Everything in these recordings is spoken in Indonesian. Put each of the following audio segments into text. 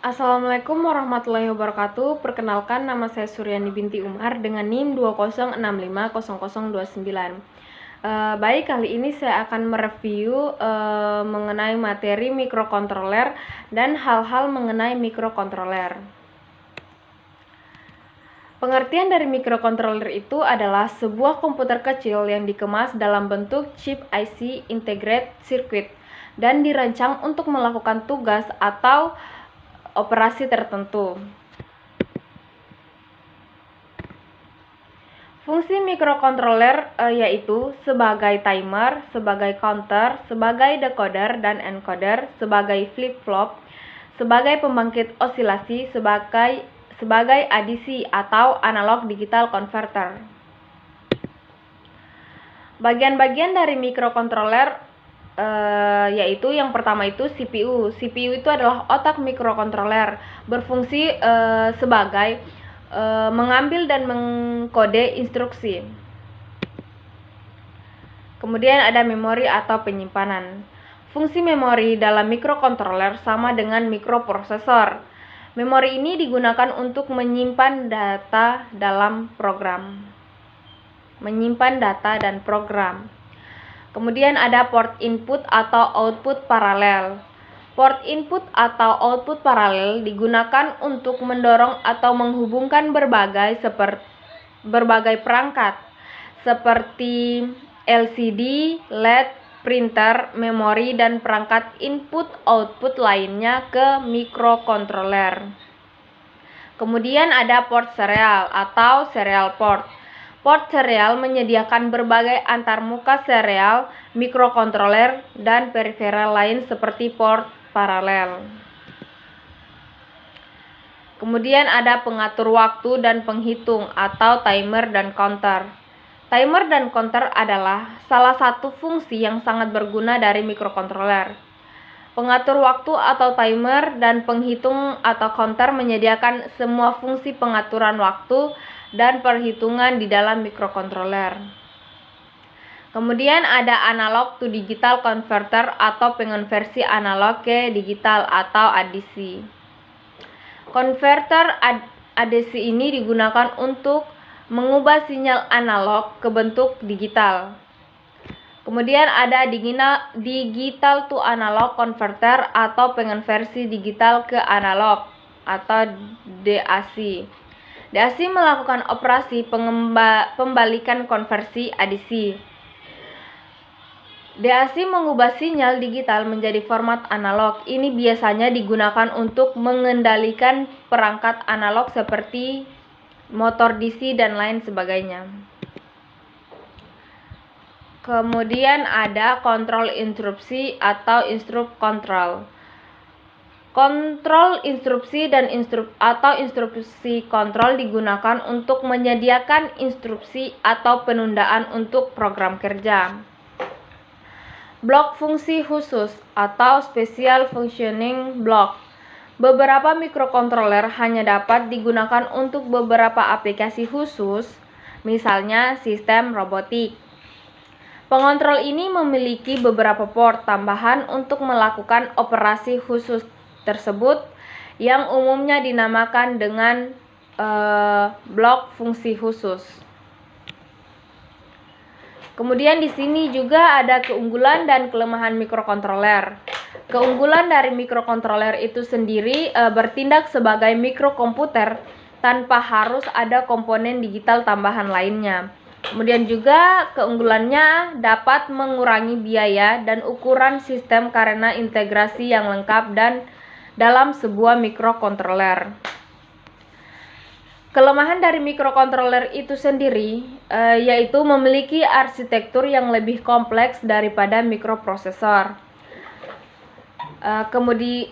Assalamualaikum warahmatullahi wabarakatuh. Perkenalkan, nama saya Suryani binti Umar dengan NIM 20650029. Baik, kali ini saya akan mereview mengenai materi mikrokontroler dan hal-hal mengenai mikrokontroler. Pengertian dari mikrokontroler itu adalah sebuah komputer kecil yang dikemas dalam bentuk chip IC integrated circuit dan dirancang untuk melakukan tugas atau operasi tertentu. Fungsi mikrokontroler yaitu sebagai timer, sebagai counter, sebagai decoder dan encoder, sebagai flip-flop, sebagai pembangkit osilasi, sebagai adisi atau analog digital converter. Bagian-bagian dari mikrokontroler yaitu yang pertama itu CPU. CPU itu adalah otak mikrokontroler, berfungsi sebagai mengambil dan mengkode instruksi. Kemudian ada memori atau penyimpanan. Fungsi memori dalam mikrokontroler sama dengan mikroprosesor. Memori ini digunakan untuk menyimpan data dalam program. Menyimpan data dan program. Kemudian ada port input atau output paralel. Port input atau output paralel digunakan untuk mendorong atau menghubungkan berbagai perangkat seperti LCD, LED, printer, memori, dan perangkat input-output lainnya ke mikrokontroler. Kemudian ada port serial atau serial port. Port serial menyediakan berbagai antarmuka serial, mikrokontroler, dan periferal lain seperti port paralel. Kemudian ada pengatur waktu dan penghitung atau timer dan counter. Timer dan counter adalah salah satu fungsi yang sangat berguna dari mikrokontroler. Pengatur waktu atau timer dan penghitung atau counter menyediakan semua fungsi pengaturan waktu dan perhitungan di dalam mikrokontroler. Kemudian ada analog to digital converter atau pengonversi analog ke digital atau adisi. Konverter adisi ini digunakan untuk mengubah sinyal analog ke bentuk digital. Kemudian ada digital to analog converter atau pengonversi digital ke analog atau DAC. DAC melakukan operasi pembalikan konversi adisi. DAC mengubah sinyal digital menjadi format analog. Ini biasanya digunakan untuk mengendalikan perangkat analog seperti motor DC dan lain sebagainya. Kemudian ada kontrol instruksi atau instruct control. Kontrol instruksi dan instruksi kontrol digunakan untuk menyediakan instruksi atau penundaan untuk program kerja. Blok fungsi khusus atau special functioning block. Beberapa mikrokontroler hanya dapat digunakan untuk beberapa aplikasi khusus, misalnya sistem robotik. Pengontrol ini memiliki beberapa port tambahan untuk melakukan operasi khusus tersebut yang umumnya dinamakan dengan blok fungsi khusus. Kemudian di sini juga ada keunggulan dan kelemahan mikrokontroler. Keunggulan dari mikrokontroler itu sendiri bertindak sebagai mikrokomputer tanpa harus ada komponen digital tambahan lainnya. Kemudian juga keunggulannya dapat mengurangi biaya dan ukuran sistem karena integrasi yang lengkap dan dalam sebuah mikrokontroler. Kelemahan dari mikrokontroler itu sendiri yaitu memiliki arsitektur yang lebih kompleks daripada mikroprosesor. Kemudian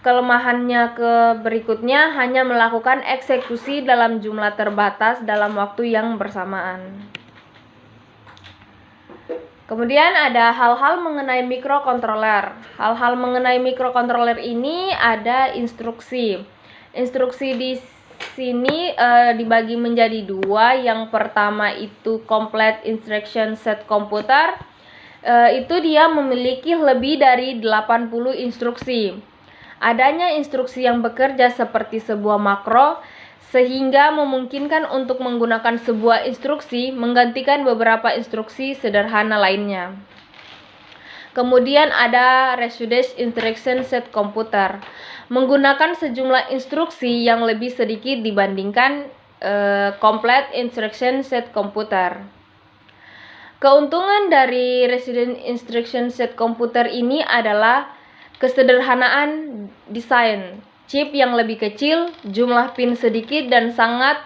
kelemahannya berikutnya hanya melakukan eksekusi dalam jumlah terbatas dalam waktu yang bersamaan. Kemudian ada hal-hal mengenai mikrokontroler. Hal-hal mengenai mikrokontroler ini ada instruksi. Instruksi di sini dibagi menjadi dua. Yang pertama itu complete instruction set computer. Itu dia memiliki lebih dari 80 instruksi. Adanya instruksi yang bekerja seperti sebuah makro sehingga memungkinkan untuk menggunakan sebuah instruksi menggantikan beberapa instruksi sederhana lainnya. Kemudian ada reduced instruction set komputer, menggunakan sejumlah instruksi yang lebih sedikit dibandingkan complete instruction set komputer. Keuntungan dari reduced instruction set komputer ini adalah kesederhanaan desain, chip yang lebih kecil, jumlah pin sedikit dan sangat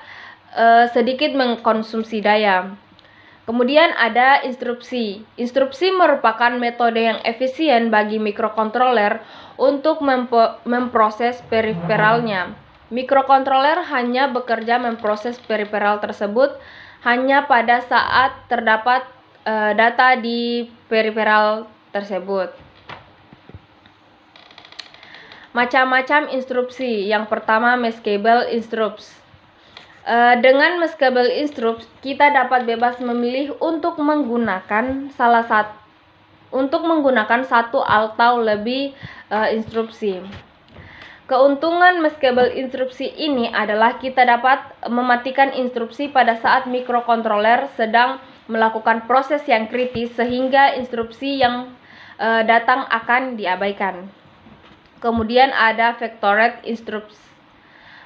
sedikit mengkonsumsi daya. Kemudian ada instruksi. Instruksi merupakan metode yang efisien bagi mikrokontroler untuk memproses periferalnya. Mikrokontroler hanya bekerja memproses periferal tersebut hanya pada saat terdapat data di periferal tersebut. Macam-macam instruksi. Yang pertama, maskable instructs. Dengan maskable instructs, kita dapat bebas memilih untuk menggunakan satu atau lebih instruksi. Keuntungan maskable instruksi ini adalah kita dapat mematikan instruksi pada saat mikrokontroler sedang melakukan proses yang kritis sehingga instruksi yang datang akan diabaikan. Kemudian ada vectored instructs.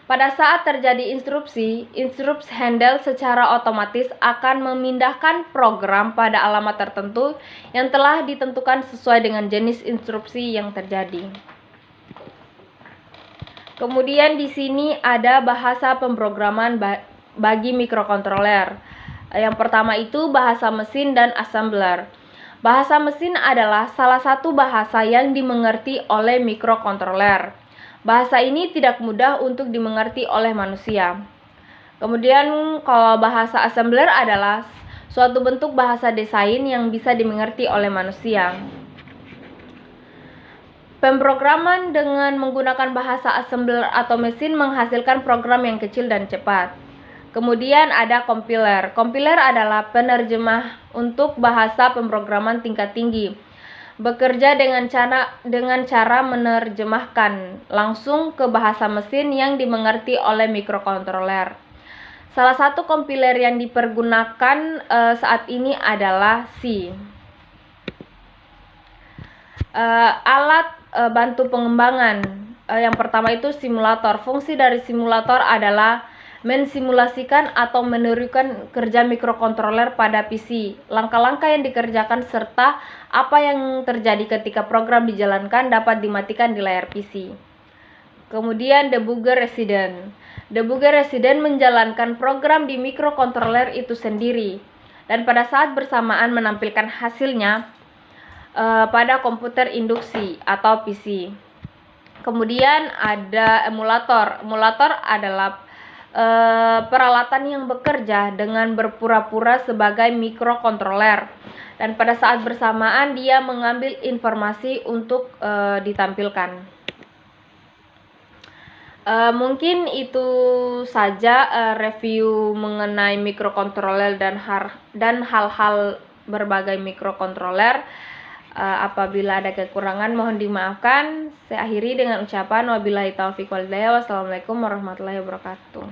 Pada saat terjadi instruksi handle secara otomatis akan memindahkan program pada alamat tertentu yang telah ditentukan sesuai dengan jenis instruksi yang terjadi. Kemudian di sini ada bahasa pemrograman bagi mikrokontroler. Yang pertama itu bahasa mesin dan assembler. Bahasa mesin adalah salah satu bahasa yang dimengerti oleh mikrokontroler. Bahasa ini tidak mudah untuk dimengerti oleh manusia. Kemudian kalau bahasa assembler adalah suatu bentuk bahasa desain yang bisa dimengerti oleh manusia. Pemrograman dengan menggunakan bahasa assembler atau mesin menghasilkan program yang kecil dan cepat. Kemudian ada compiler. Compiler adalah penerjemah untuk bahasa pemrograman tingkat tinggi. Bekerja dengan cara menerjemahkan langsung ke bahasa mesin yang dimengerti oleh mikrokontroler. Salah satu compiler yang dipergunakan saat ini adalah C. Alat bantu pengembangan. Yang pertama itu simulator. Fungsi dari simulator adalah mensimulasikan atau menirukan kerja mikrokontroler pada PC. Langkah-langkah yang dikerjakan serta apa yang terjadi ketika program dijalankan dapat dimatikan di layar PC. Kemudian debugger resident. Debugger resident menjalankan program di mikrokontroler itu sendiri dan pada saat bersamaan menampilkan hasilnya pada komputer induksi atau PC. Kemudian ada emulator. Emulator adalah peralatan yang bekerja dengan berpura-pura sebagai mikrokontroler dan pada saat bersamaan dia mengambil informasi untuk ditampilkan. Mungkin itu saja review mengenai mikrokontroler dan hal-hal berbagai mikrokontroler. Apabila ada kekurangan mohon dimaafkan. Saya akhiri dengan ucapan wabillahi taufiq wal hidayah. Wassalamualaikum warahmatullahi wabarakatuh.